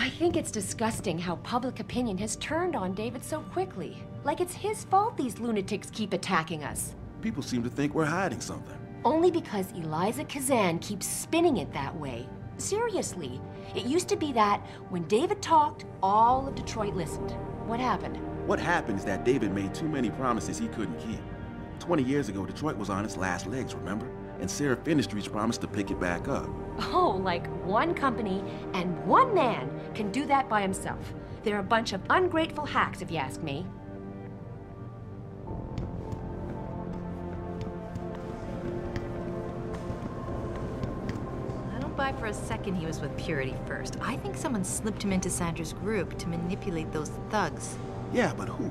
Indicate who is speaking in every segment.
Speaker 1: I think it's disgusting how public opinion has turned on David so quickly. Like it's his fault these lunatics keep attacking us.
Speaker 2: People seem to think we're hiding something.
Speaker 1: Only because Eliza Kazan keeps spinning it that way. Seriously, it used to be that when David talked, all of Detroit listened. What happened?
Speaker 2: What happened is that David made too many promises he couldn't keep. 20 years ago, Detroit was on its last legs, remember? And Seraph Industries promised to pick it back up.
Speaker 1: Oh, like one company and one man can do that by himself. They're a bunch of ungrateful hacks, if you ask me.
Speaker 3: I don't buy for a second he was with Purity first. I think someone slipped him into Sandra's group to manipulate those thugs.
Speaker 2: Yeah, but who?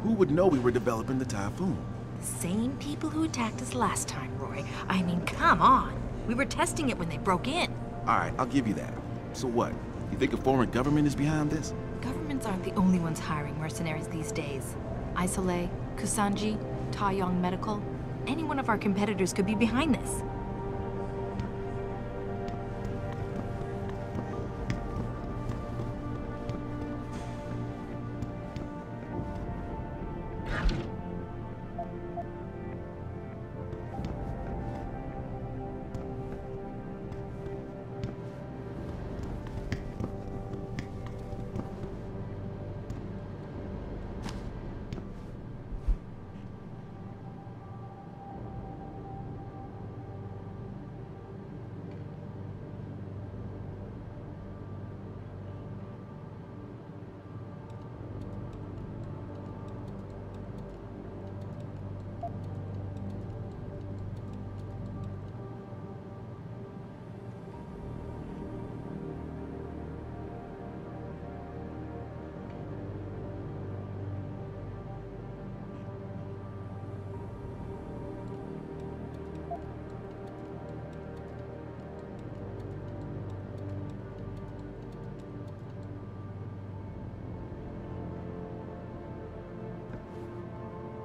Speaker 2: Who would know we were developing the Typhoon?
Speaker 3: The same people who attacked us last time, Roy. I mean, come on. We were testing it when they broke in.
Speaker 2: All right, I'll give you that. So what? You think a foreign government is behind this?
Speaker 3: Governments aren't the only ones hiring mercenaries these days. Isolé, Kusanji, Taeyong Medical. Any one of our competitors could be behind this.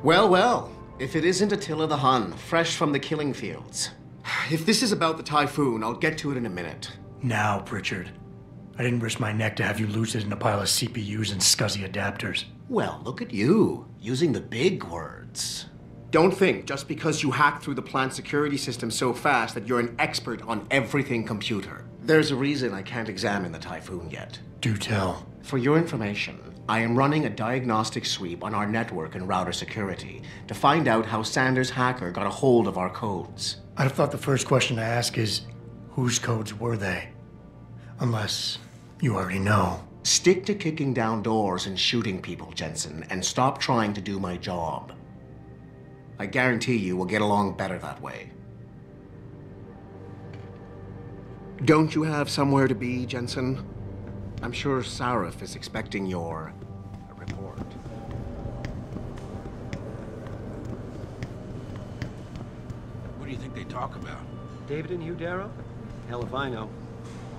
Speaker 4: Well, well, if it isn't Attila the Hun, fresh from the killing fields. If this is about the Typhoon, I'll get to it in a minute.
Speaker 5: Now, Pritchard. I didn't risk my neck to have you lose it in a pile of CPUs and scuzzy adapters.
Speaker 4: Well, look at you, using the big words. Don't think just because you hacked through the plant security system so fast that you're an expert on everything computer. There's a reason I can't examine the Typhoon yet.
Speaker 5: Do tell.
Speaker 4: For your information, I am running a diagnostic sweep on our network and router security to find out how Sanders' hacker got a hold of our codes.
Speaker 5: I'd have thought the first question to ask is, whose codes were they? Unless you already know.
Speaker 4: Stick to kicking down doors and shooting people, Jensen, and stop trying to do my job. I guarantee you we'll get along better that way. Don't you have somewhere to be, Jensen? I'm sure Sarif is expecting your report.
Speaker 6: What do you think they talk about?
Speaker 7: David and Hugh Darrow? Hell if I know.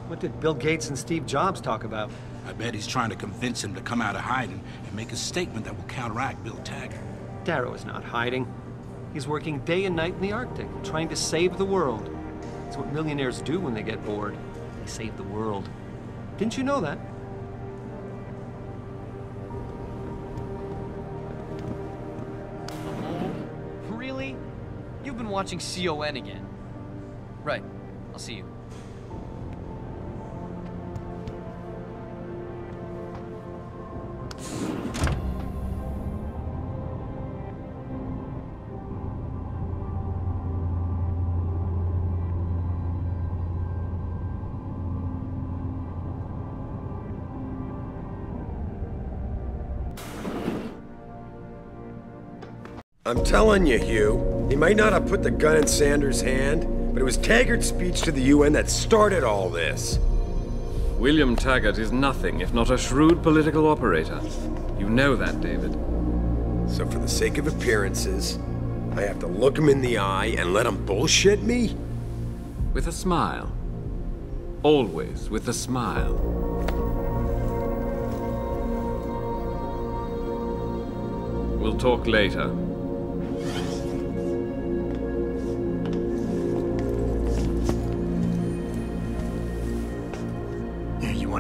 Speaker 7: What did Bill Gates and Steve Jobs talk about?
Speaker 6: I bet he's trying to convince him to come out of hiding and make a statement that will counteract Bill Taggart.
Speaker 7: Darrow is not hiding. He's working day and night in the Arctic, trying to save the world. It's what millionaires do when they get bored. They save the world. Didn't you know that?
Speaker 8: Really? You've been watching CON again. Right. I'll see you.
Speaker 9: I'm telling you, Hugh, he might not have put the gun in Sanders' hand, but it was Taggart's speech to the UN that started all this.
Speaker 10: William Taggart is nothing if not a shrewd political operator. You know that, David.
Speaker 9: So for the sake of appearances, I have to look him in the eye and let him bullshit me?
Speaker 10: With a smile. Always with a smile. We'll talk later.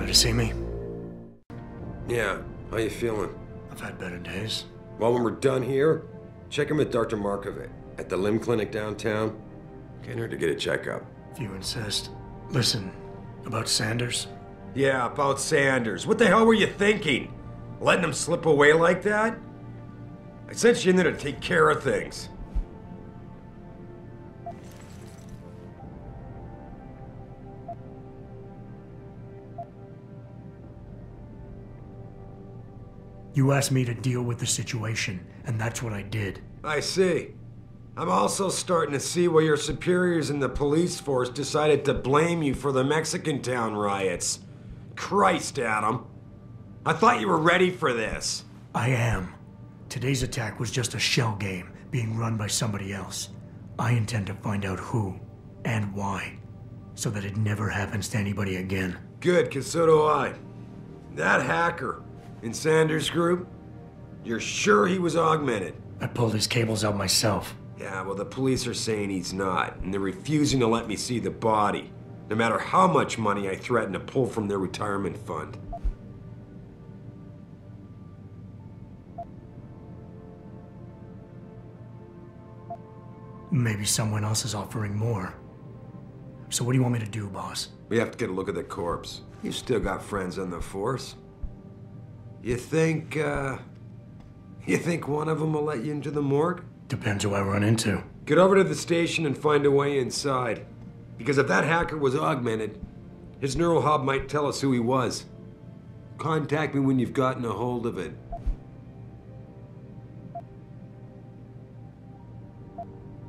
Speaker 5: Wanted to see me?
Speaker 9: Yeah, how you feeling?
Speaker 5: I've had better days.
Speaker 9: Well, when we're done here, check in with Dr. Markovic at the limb clinic downtown. Can't hurt to get a checkup.
Speaker 5: If you insist. Listen, about Sanders?
Speaker 9: Yeah, about Sanders. What the hell were you thinking? Letting him slip away like that? I sent you in there to take care of things.
Speaker 5: You asked me to deal with the situation, and that's what I did.
Speaker 9: I see. I'm also starting to see why your superiors in the police force decided to blame you for the Mexican town riots. Christ, Adam. I thought you were ready for this.
Speaker 5: I am. Today's attack was just a shell game being run by somebody else. I intend to find out who and why, so that it never happens to anybody again.
Speaker 9: Good, because so do I. That hacker in Sanders' group, you're sure he was augmented?
Speaker 5: I pulled his cables out myself.
Speaker 9: Yeah, well, the police are saying he's not, and they're refusing to let me see the body, no matter how much money I threaten to pull from their retirement fund.
Speaker 5: Maybe someone else is offering more. So what do you want me to do, boss?
Speaker 9: We have to get a look at the corpse. You've still got friends on the force. You think one of them will let you into the morgue?
Speaker 5: Depends who I run into.
Speaker 9: Get over to the station and find a way inside. Because if that hacker was augmented, his neural hub might tell us who he was. Contact me when you've gotten a hold of it.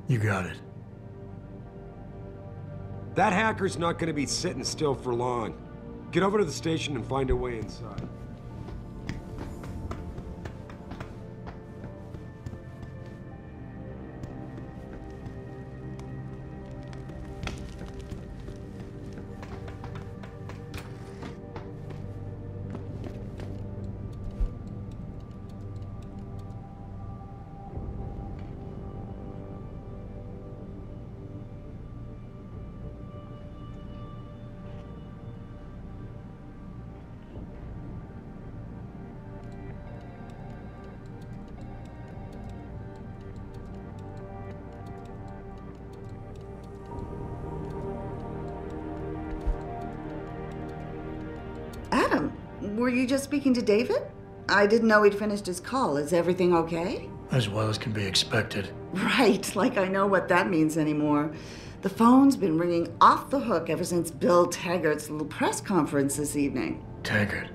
Speaker 5: You got it.
Speaker 9: That hacker's not going to be sitting still for long. Get over to the station and find a way inside.
Speaker 11: Adam, were you just speaking to David? I didn't know he'd finished his call. Is everything okay?
Speaker 5: As well as can be expected.
Speaker 11: Right, like I know what that means anymore. The phone's been ringing off the hook ever since Bill Taggart's little press conference this evening.
Speaker 5: Taggart.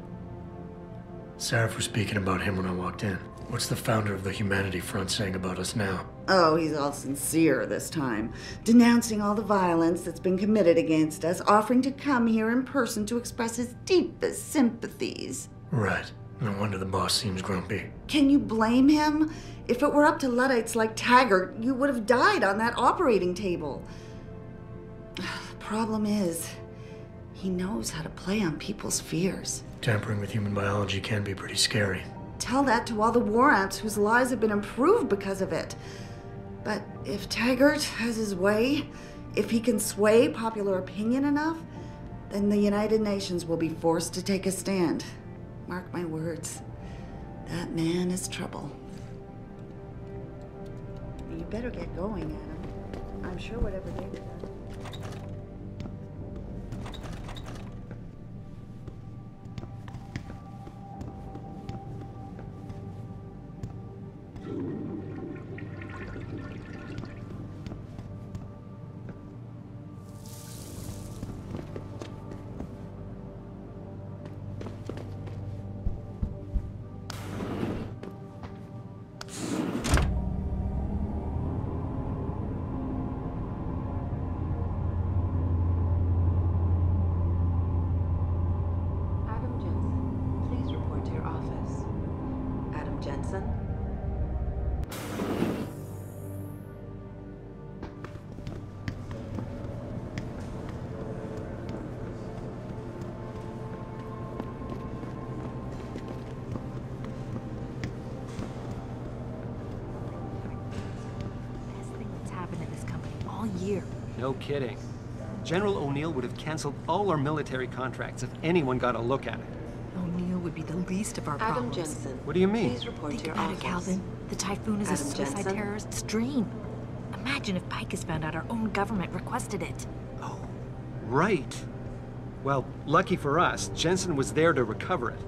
Speaker 5: Sarah was speaking about him when I walked in. What's the founder of the Humanity Front saying about us now?
Speaker 11: Oh, he's all sincere this time, denouncing all the violence that's been committed against us, offering to come here in person to express his deepest sympathies.
Speaker 5: Right. No wonder the boss seems grumpy.
Speaker 11: Can you blame him? If it were up to Luddites like Taggart, you would have died on that operating table. The problem is, he knows how to play on people's fears.
Speaker 5: Tampering with human biology can be pretty scary.
Speaker 11: Tell that to all the war ants whose lives have been improved because of it. But if Taggart has his way, if he can sway popular opinion enough, then the United Nations will be forced to take a stand. Mark my words, that man is trouble. You better get going, Adam. I'm sure whatever David does.
Speaker 3: Year.
Speaker 7: No kidding. General O'Neill would have canceled all our military contracts if anyone got a look at it.
Speaker 3: O'Neill would be the least of our
Speaker 12: Adam
Speaker 3: problems.
Speaker 12: Jensen.
Speaker 7: What do you mean?
Speaker 12: Please report
Speaker 3: Think
Speaker 12: to your
Speaker 3: about
Speaker 12: office.
Speaker 3: it, Calvin. The Typhoon is a
Speaker 12: Adam
Speaker 3: suicide
Speaker 12: Jensen?
Speaker 3: terrorist's dream. Imagine if Pike has found out our own government requested it.
Speaker 7: Oh, right. Well, lucky for us, Jensen was there to recover it.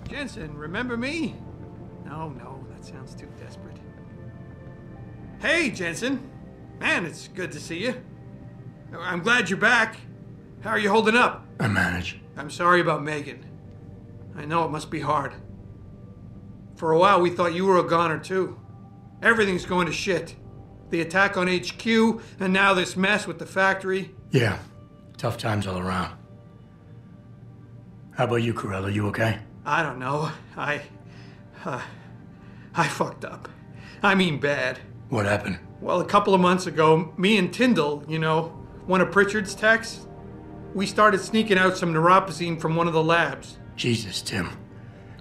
Speaker 13: Jensen, remember me? No, that sounds too desperate. Hey, Jensen. Man, it's good to see you. I'm glad you're back. How are you holding up?
Speaker 5: I manage.
Speaker 13: I'm sorry about Megan. I know it must be hard. For a while, we thought you were a goner, too. Everything's going to shit. The attack on HQ, and now this mess with the factory.
Speaker 5: Yeah, tough times all around. How about you, Corella? You okay?
Speaker 13: I don't know. I fucked up. I mean bad.
Speaker 5: What happened?
Speaker 13: Well, a couple of months ago, me and Tyndall, you know, one of Pritchard's techs, we started sneaking out some neuropozyne from one of the labs. Jesus,
Speaker 5: Tim.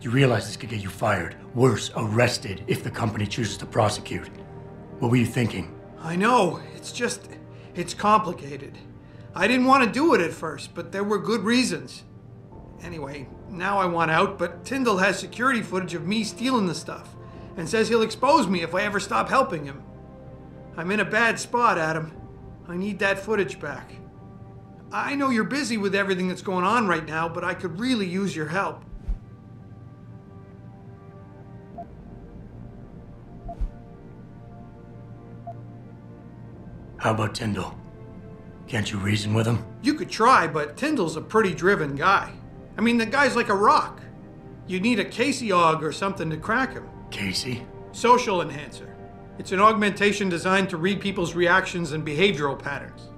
Speaker 5: You realize this could get you fired. Worse, arrested if the company chooses to prosecute. What were you thinking?
Speaker 13: I know. It's complicated. I didn't want to do it at first, but there were good reasons. Anyway, now I want out, but Tyndall has security footage of me stealing the stuff and says he'll expose me if I ever stop helping him. I'm in a bad spot, Adam. I need that footage back. I know you're busy with everything that's going on right now, but I could really use your help.
Speaker 5: How about Tyndall? Can't you reason with him?
Speaker 13: You could try, but Tyndall's a pretty driven guy. I mean, the guy's like a rock. You need a Casey aug or something to crack him.
Speaker 5: Casey?
Speaker 13: Social enhancer. It's an augmentation designed to read people's reactions and behavioral patterns.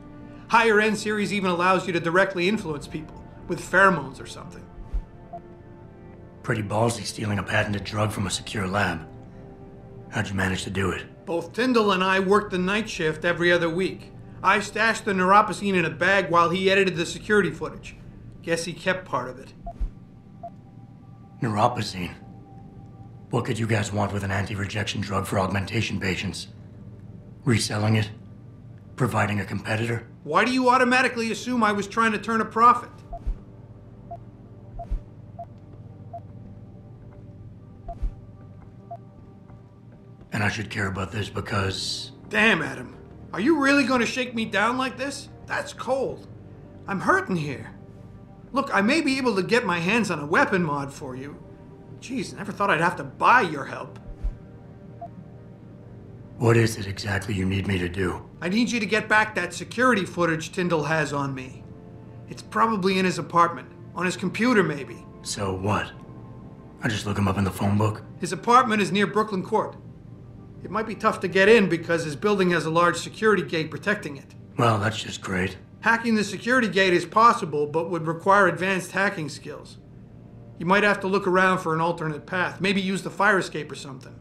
Speaker 13: Higher end series even allows you to directly influence people with pheromones or something.
Speaker 5: Pretty ballsy stealing a patented drug from a secure lab. How'd you manage to do it?
Speaker 13: Both Tyndall and I worked the night shift every other week. I stashed the neuropozyne in a bag while he edited the security footage. Guess he kept part of it.
Speaker 5: Neuropozyne? What could you guys want with an anti-rejection drug for augmentation patients? Reselling it? Providing a competitor?
Speaker 13: Why do you automatically assume I was trying to turn a profit?
Speaker 5: And I should care about this because...
Speaker 13: Damn, Adam. Are you really going to shake me down like this? That's cold. I'm hurting here. Look, I may be able to get my hands on a weapon mod for you. Jeez, never thought I'd have to buy your help.
Speaker 5: What is it exactly you need me to do?
Speaker 13: I need you to get back that security footage Tyndall has on me. It's probably in his apartment. On his computer, maybe.
Speaker 5: So what? I just look him up in the phone book?
Speaker 13: His apartment is near Brooklyn Court. It might be tough to get in because his building has a large security gate protecting it.
Speaker 5: Well, that's just great.
Speaker 13: Hacking the security gate is possible, but would require advanced hacking skills. You might have to look around for an alternate path. Maybe use the fire escape or something.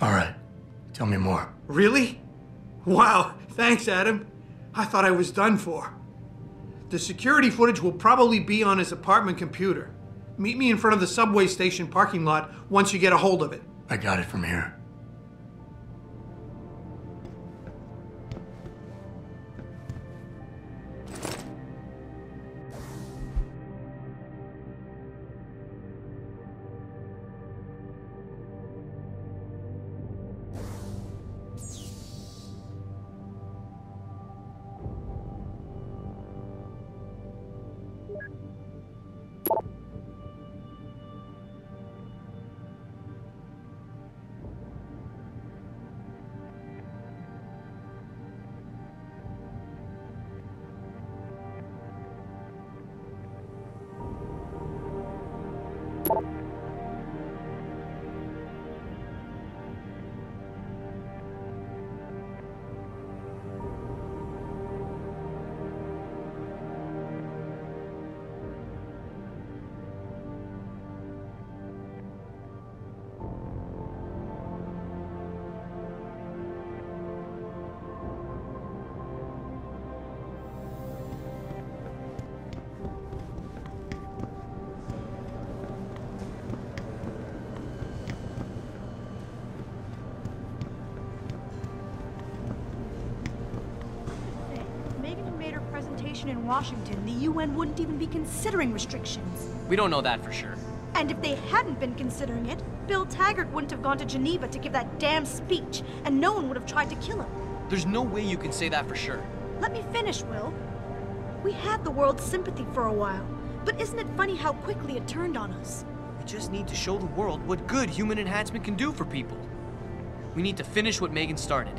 Speaker 5: All right. Tell me more.
Speaker 13: Really? Wow. Thanks, Adam. I thought I was done for. The security footage will probably be on his apartment computer. Meet me in front of the subway station parking lot once you get a hold of it.
Speaker 5: I got it from here.
Speaker 12: situation in Washington, the UN wouldn't even be considering restrictions.
Speaker 8: We don't know that for sure.
Speaker 12: And if they hadn't been considering it, Bill Taggart wouldn't have gone to Geneva to give that damn speech, and no one would have tried to kill him.
Speaker 8: There's no way you can say that for sure.
Speaker 12: Let me finish, Will. We had the world's sympathy for a while, but isn't it funny how quickly it turned on us?
Speaker 8: We just need to show the world what good human enhancement can do for people. We need to finish what Megan started.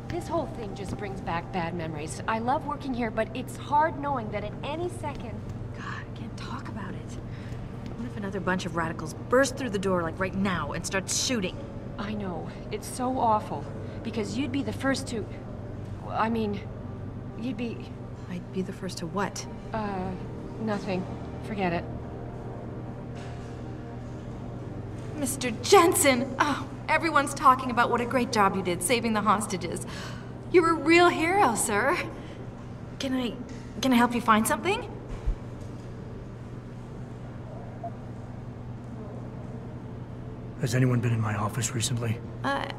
Speaker 1: This whole thing just brings back bad memories. I love working here, but it's hard knowing that at any second...
Speaker 3: God, I can't talk about it. What if another bunch of radicals burst through the door, like right now, and start shooting?
Speaker 1: I know. It's so awful. Because you'd be the first to... I mean, you'd be...
Speaker 3: I'd be the first to what?
Speaker 1: Nothing. Forget it.
Speaker 3: Mr. Jensen! Oh, everyone's talking about what a great job you did saving the hostages. You're a real hero, sir. Can I help you find something?
Speaker 5: Has anyone been in my office recently?
Speaker 3: I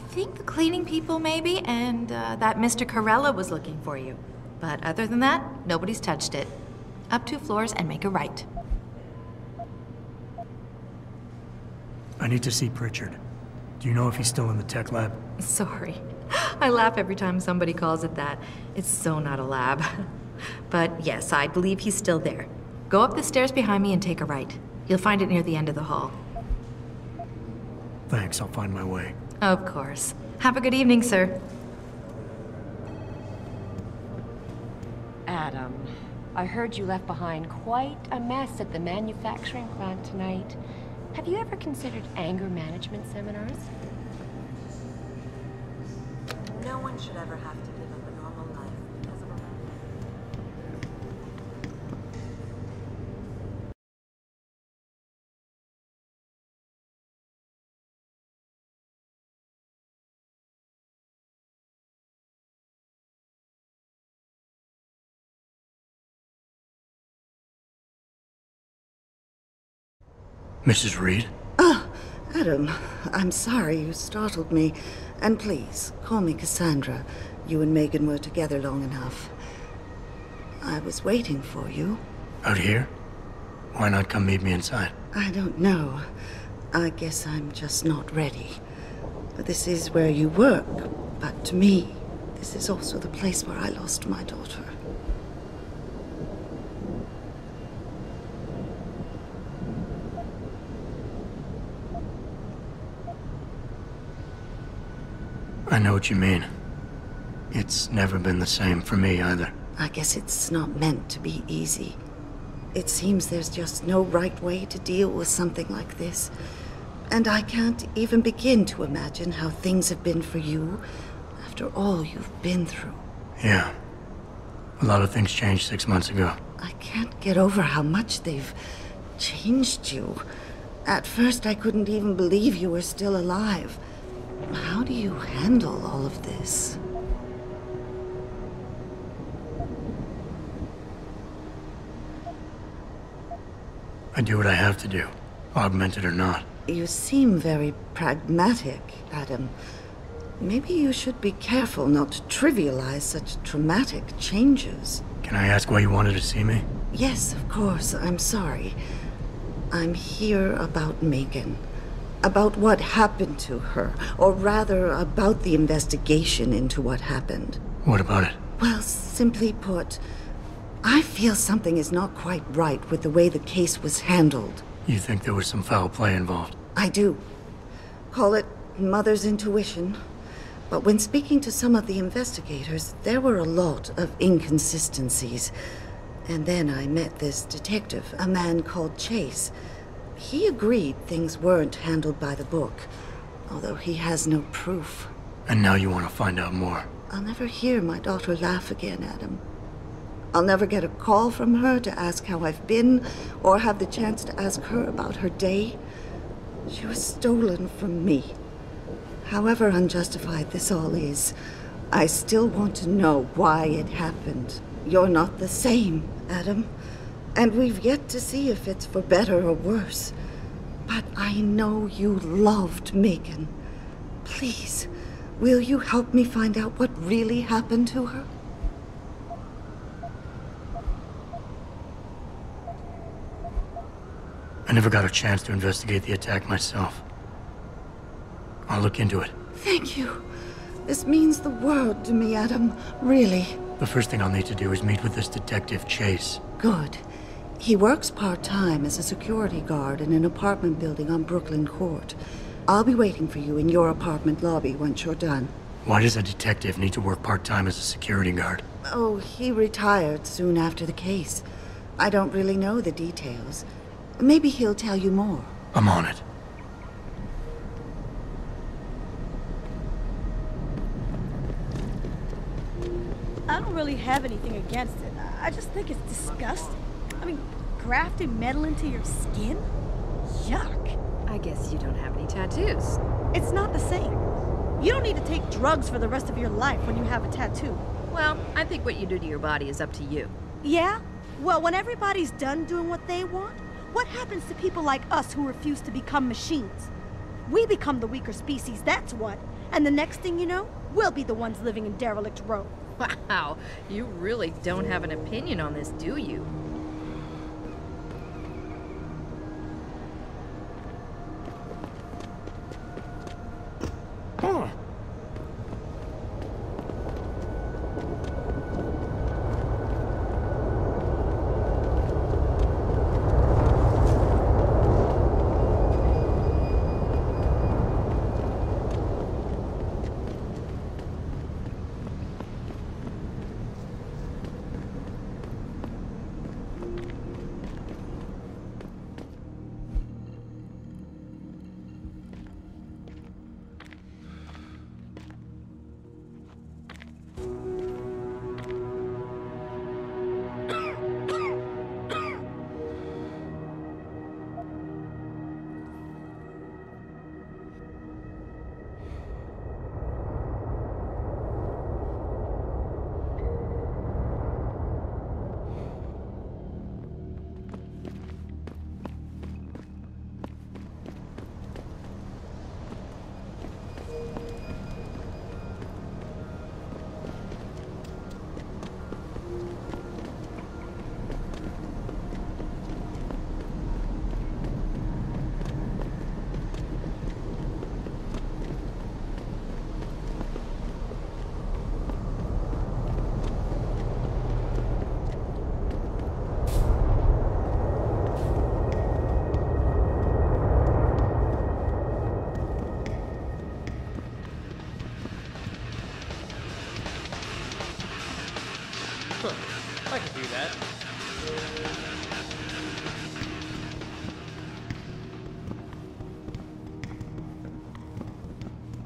Speaker 3: think the cleaning people maybe, and that Mr. Corella was looking for you. But other than that, nobody's touched it. Up 2 floors and make a right.
Speaker 5: I need to see Pritchard. Do you know if he's still in the tech lab?
Speaker 3: Sorry. I laugh every time somebody calls it that. It's so not a lab. But yes, I believe he's still there. Go up the stairs behind me and take a right. You'll find it near the end of the hall.
Speaker 5: Thanks, I'll find my way.
Speaker 3: Of course. Have a good evening, sir.
Speaker 1: Adam, I heard you left behind quite a mess at the manufacturing plant tonight. Have you ever considered anger management seminars?
Speaker 14: No one should ever have to give up a normal life because of a
Speaker 5: Mrs. Reed?
Speaker 11: Ah, Adam, I'm sorry you startled me. And please, call me Cassandra. You and Megan were together long enough. I was waiting for you.
Speaker 5: Out here? Why not come meet me inside?
Speaker 11: I don't know. I guess I'm just not ready. This is where you work, but to me, this is also the place where I lost my daughter.
Speaker 5: I know what you mean. It's never been the same for me either.
Speaker 11: I guess it's not meant to be easy. It seems there's just no right way to deal with something like this. And I can't even begin to imagine how things have been for you after all you've been through.
Speaker 5: Yeah. A lot of things changed 6 months ago.
Speaker 11: I can't get over how much they've changed you. At first, I couldn't even believe you were still alive. How do you handle all of this?
Speaker 5: I do what I have to do, augmented or not.
Speaker 11: You seem very pragmatic, Adam. Maybe you should be careful not to trivialize such traumatic changes.
Speaker 5: Can I ask why you wanted to see me?
Speaker 11: Yes, of course. I'm sorry. I'm here about Megan. About what happened to her. Or rather, about the investigation into what happened.
Speaker 5: What about it?
Speaker 11: Well, simply put, I feel something is not quite right with the way the case was handled.
Speaker 5: You think there was some foul play involved?
Speaker 11: I do. Call it mother's intuition. But when speaking to some of the investigators, there were a lot of inconsistencies. And then I met this detective, a man called Chase. He agreed things weren't handled by the book, although he has no proof.
Speaker 5: And now you want to find out more?
Speaker 11: I'll never hear my daughter laugh again, Adam. I'll never get a call from her to ask how I've been, or have the chance to ask her about her day. She was stolen from me. However unjustified this all is, I still want to know why it happened. You're not the same, Adam. And we've yet to see if it's for better or worse. But I know you loved Megan. Please, will you help me find out what really happened to her?
Speaker 5: I never got a chance to investigate the attack myself. I'll look into it.
Speaker 11: Thank you. This means the world to me, Adam. Really.
Speaker 5: The first thing I'll need to do is meet with this detective, Chase.
Speaker 11: Good. He works part-time as a security guard in an apartment building on Brooklyn Court. I'll be waiting for you in your apartment lobby once you're done.
Speaker 5: Why does a detective need to work part-time as a security guard?
Speaker 11: Oh, he retired soon after the case. I don't really know the details. Maybe he'll tell you more.
Speaker 5: I'm on it.
Speaker 12: I don't really have anything against it. I just think it's disgusting. I mean, grafting metal into your skin? Yuck.
Speaker 3: I guess you don't have any tattoos.
Speaker 12: It's not the same. You don't need to take drugs for the rest of your life when you have a tattoo.
Speaker 3: Well, I think what you do to your body is up to you.
Speaker 12: Yeah? Well, when everybody's done doing what they want, what happens to people like us who refuse to become machines? We become the weaker species, that's what. And the next thing you know, we'll be the ones living in derelict row.
Speaker 3: Wow, you really don't have an opinion on this, do you?
Speaker 8: I can do that.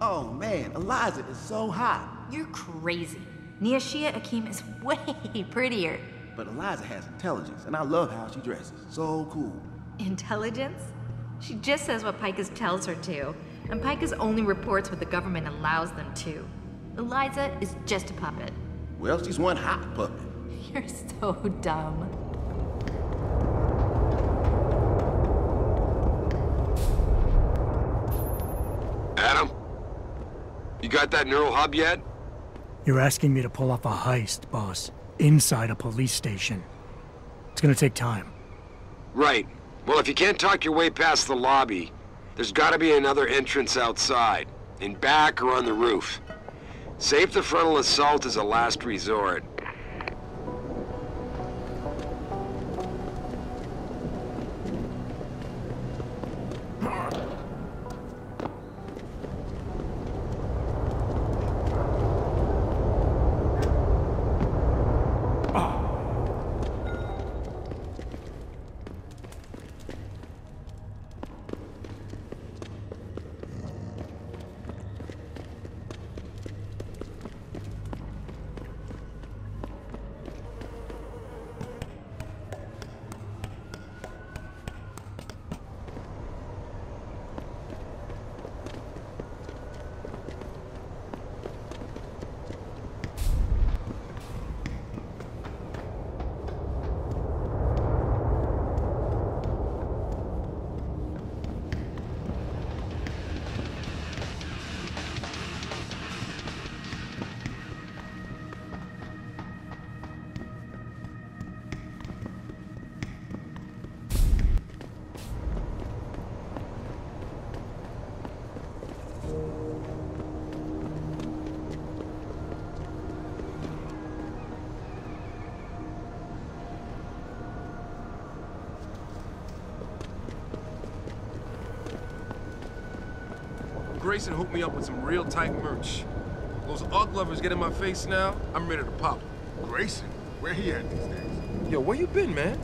Speaker 2: Oh man, Eliza is so hot.
Speaker 3: You're crazy. Niashia Akeem is way prettier.
Speaker 2: But Eliza has intelligence, and I love how she dresses. So cool.
Speaker 3: Intelligence? She just says what Pikus tells her to, and Pikus only reports what the government allows them to. Eliza is just a puppet.
Speaker 2: Well, she's one hot puppet.
Speaker 3: You're so dumb.
Speaker 9: Adam? You got that neural hub yet?
Speaker 5: You're asking me to pull off a heist, boss, inside a police station. It's gonna take time.
Speaker 9: Right. Well, if you can't talk your way past the lobby, there's gotta be another entrance outside, in back or on the roof. Save the frontal assault as a last resort. Grayson hooked me up with some real tight merch. Those Ugg lovers get in my face now, I'm ready to pop.
Speaker 15: Grayson? Where he at these days?
Speaker 9: Yo, where you been, man?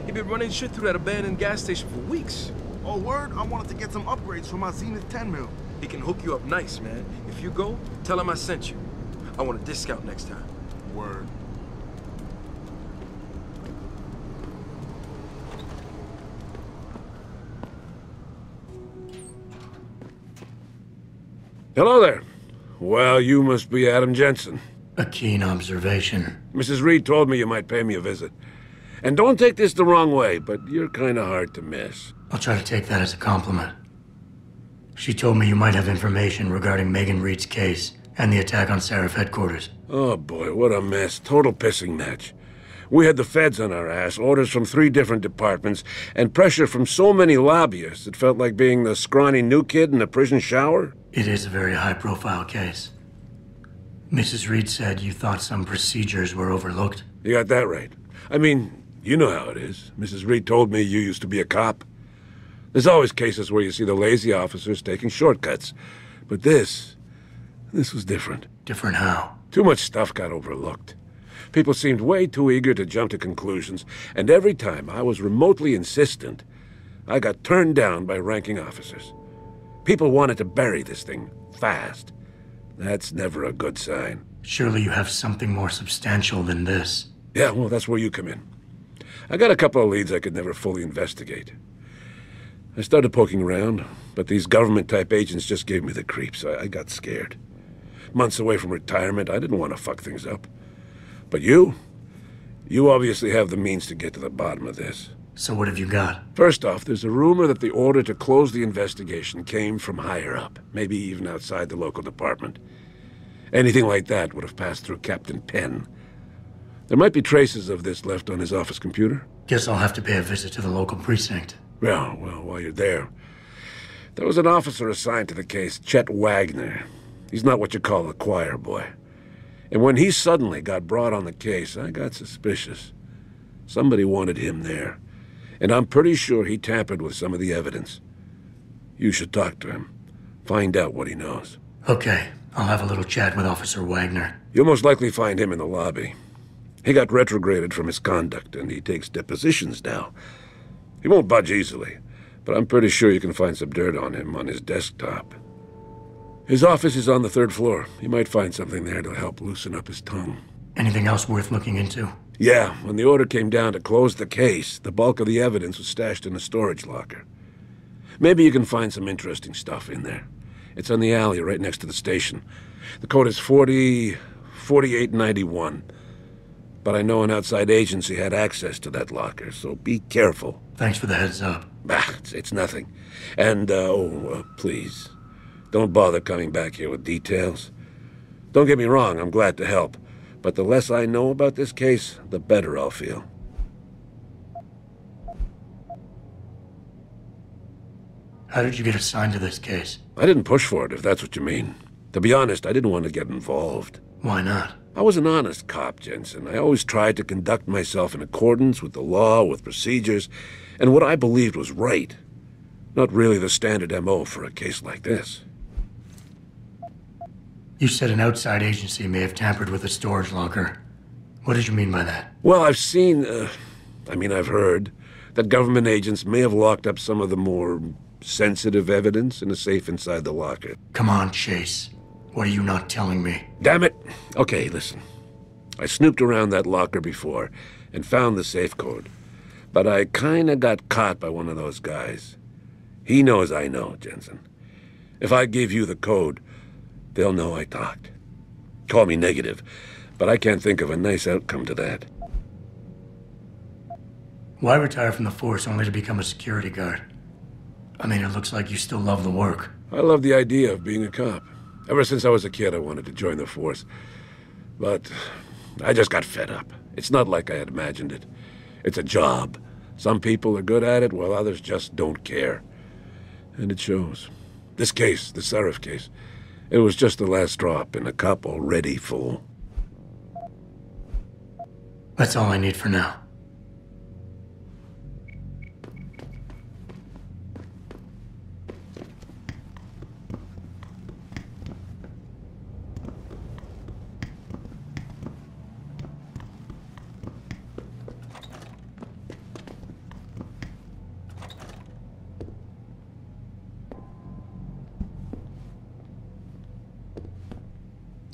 Speaker 9: He been running shit through that abandoned gas station for weeks.
Speaker 15: Oh, word? I wanted to get some upgrades for my Zenith 10 mil.
Speaker 9: He can hook you up nice, man. If you go, tell him I sent you. I want a discount next time.
Speaker 15: Word.
Speaker 6: Hello there. Well, you must be Adam Jensen.
Speaker 5: A keen observation.
Speaker 6: Mrs. Reed told me you might pay me a visit. And don't take this the wrong way, but you're kind of hard to miss.
Speaker 5: I'll try to take that as a compliment. She told me you might have information regarding Megan Reed's case and the attack on Seraph headquarters.
Speaker 6: Oh boy, what a mess. Total pissing match. We had the feds on our ass, orders from 3 different departments, and pressure from so many lobbyists it felt like being the scrawny new kid in a prison shower.
Speaker 5: It is a very high-profile case. Mrs. Reed said you thought some procedures were overlooked.
Speaker 6: You got that right. I mean, you know how it is. Mrs. Reed told me you used to be a cop. There's always cases where you see the lazy officers taking shortcuts. But this was different.
Speaker 5: Different how?
Speaker 6: Too much stuff got overlooked. People seemed way too eager to jump to conclusions, and every time I was remotely insistent, I got turned down by ranking officers. People wanted to bury this thing fast. That's never a good sign.
Speaker 5: Surely you have something more substantial than this.
Speaker 6: Yeah, well, that's where you come in. I got a couple of leads I could never fully investigate. I started poking around, but these government-type agents just gave me the creeps. I got scared. Months away from retirement, I didn't want to fuck things up. But you obviously have the means to get to the bottom of this.
Speaker 5: So what have you got?
Speaker 6: First off, there's a rumor that the order to close the investigation came from higher up, maybe even outside the local department. Anything like that would have passed through Captain Penn. There might be traces of this left on his office computer.
Speaker 5: Guess I'll have to pay a visit to the local precinct.
Speaker 6: Well, while you're there, there was an officer assigned to the case, Chet Wagner. He's not what you call a choir boy. And when he suddenly got brought on the case, I got suspicious. Somebody wanted him there. And I'm pretty sure he tampered with some of the evidence. You should talk to him. Find out what he knows.
Speaker 5: Okay, I'll have a little chat with Officer Wagner.
Speaker 6: You'll most likely find him in the lobby. He got retrograded from his conduct, and he takes depositions now. He won't budge easily, but I'm pretty sure you can find some dirt on him on his desktop. His office is on the 3rd floor. You might find something there to help loosen up his tongue.
Speaker 5: Anything else worth looking into?
Speaker 6: Yeah, when the order came down to close the case, the bulk of the evidence was stashed in a storage locker. Maybe you can find some interesting stuff in there. It's on the alley right next to the station. The code is 4891. But I know an outside agency had access to that locker, so be careful.
Speaker 5: Thanks for the heads up.
Speaker 6: It's nothing. And, please, don't bother coming back here with details. Don't get me wrong, I'm glad to help. But the less I know about this case, the better I'll feel.
Speaker 5: How did you get assigned to this case?
Speaker 6: I didn't push for it, if that's what you mean. To be honest, I didn't want to get involved.
Speaker 5: Why not?
Speaker 6: I was an honest cop, Jensen. I always tried to conduct myself in accordance with the law, with procedures, and what I believed was right. Not really the standard MO for a case like this.
Speaker 5: You said an outside agency may have tampered with the storage locker. What did you mean by that?
Speaker 6: Well, I've heard that government agents may have locked up some of the more sensitive evidence in a safe inside the locker.
Speaker 5: Come on, Chase. What are you not telling me?
Speaker 6: Damn it! Okay, listen. I snooped around that locker before and found the safe code. But I kinda got caught by one of those guys. He knows I know, Jensen. If I give you the code, they'll know I talked. Call me negative, but I can't think of a nice outcome to that.
Speaker 5: Why retire from the force only to become a security guard? I mean, it looks like you still love the work.
Speaker 6: I love the idea of being a cop. Ever since I was a kid, I wanted to join the force. But I just got fed up. It's not like I had imagined it. It's a job. Some people are good at it, while others just don't care. And it shows. This case, the Seraph case, it was just the last drop in a cup already full.
Speaker 5: That's all I need for now.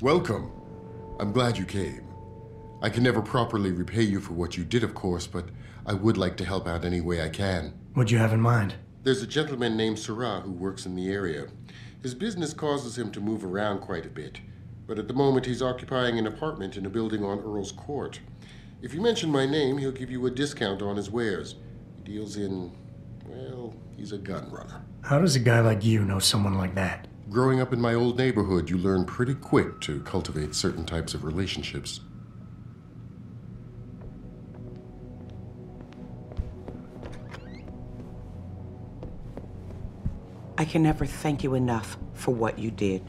Speaker 16: Welcome. I'm glad you came. I can never properly repay you for what you did, of course, but I would like to help out any way I can.
Speaker 5: What'd you have in mind?
Speaker 16: There's a gentleman named Sarah who works in the area. His business causes him to move around quite a bit, but at the moment he's occupying an apartment in a building on Earl's Court. If you mention my name, he'll give you a discount on his wares. He deals in, well, he's a gun runner.
Speaker 5: How does a guy like you know someone like that?
Speaker 16: Growing up in my old neighborhood, you learn pretty quick to cultivate certain types of relationships.
Speaker 17: I can never thank you enough for what you did.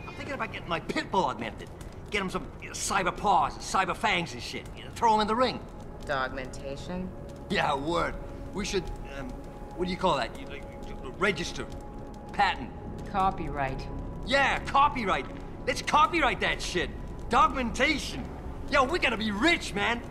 Speaker 18: I'm thinking about getting my pit bull augmented. Get him some cyber paws, cyber fangs and shit. Throw him in the ring.
Speaker 19: Dogmentation?
Speaker 18: Yeah, word. We should, what do you call that? Register. Patent.
Speaker 19: Copyright.
Speaker 18: Yeah, copyright. Let's copyright that shit. Dogmentation. Yo, we gotta be rich, man.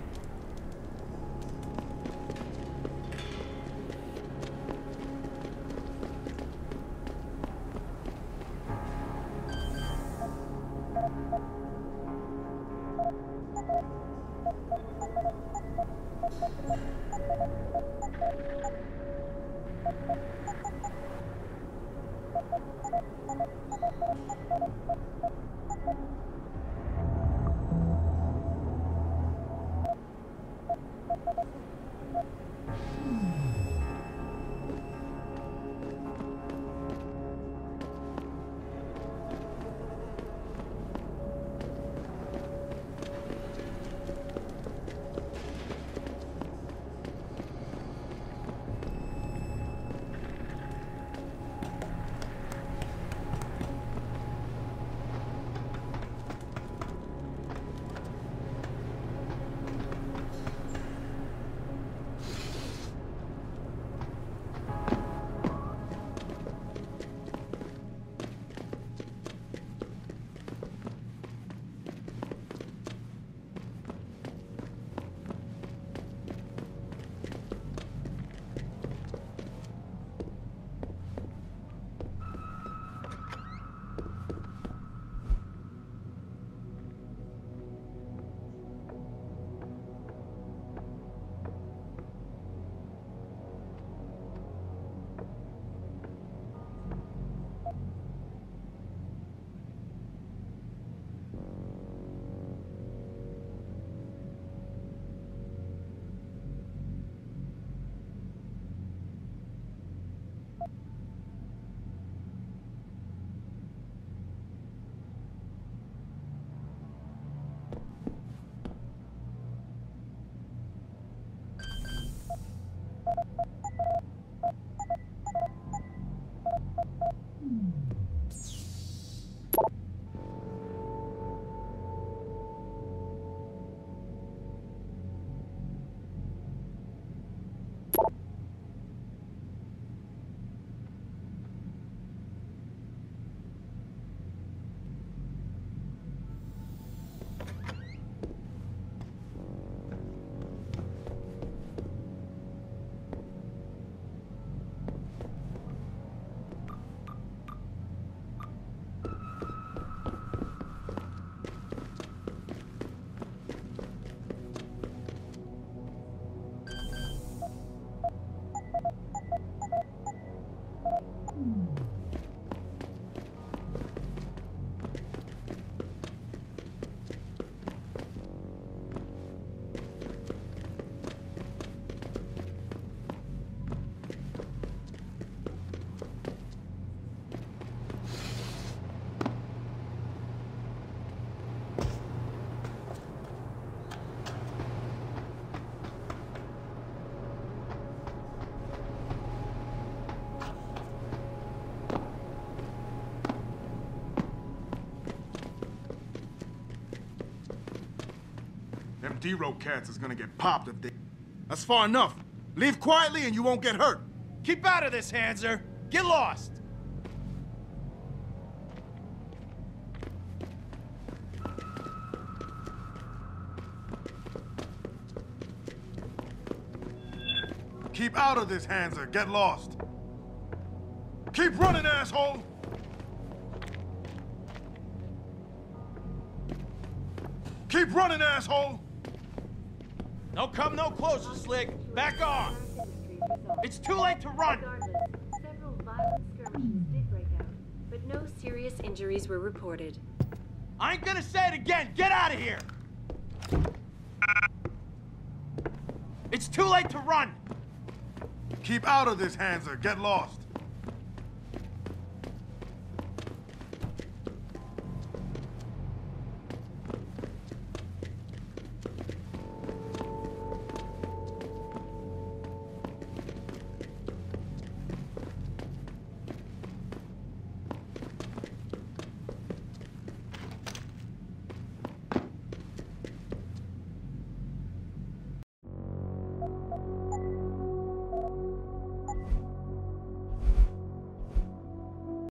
Speaker 15: Them D-Row cats is gonna get popped if they... That's far enough. Leave quietly and you won't get hurt.
Speaker 20: Keep out of this, Hanser. Get lost.
Speaker 15: Keep out of this, Hanser. Get lost. Keep running, asshole! Keep running, asshole!
Speaker 20: Don't come no closer, Slick. Back off. It's too late to run.
Speaker 21: Several violent skirmishes did break out, but no serious injuries were reported.
Speaker 20: I ain't gonna say it again. Get out of here. It's too late to run.
Speaker 15: Keep out of this, Hanser. Get lost.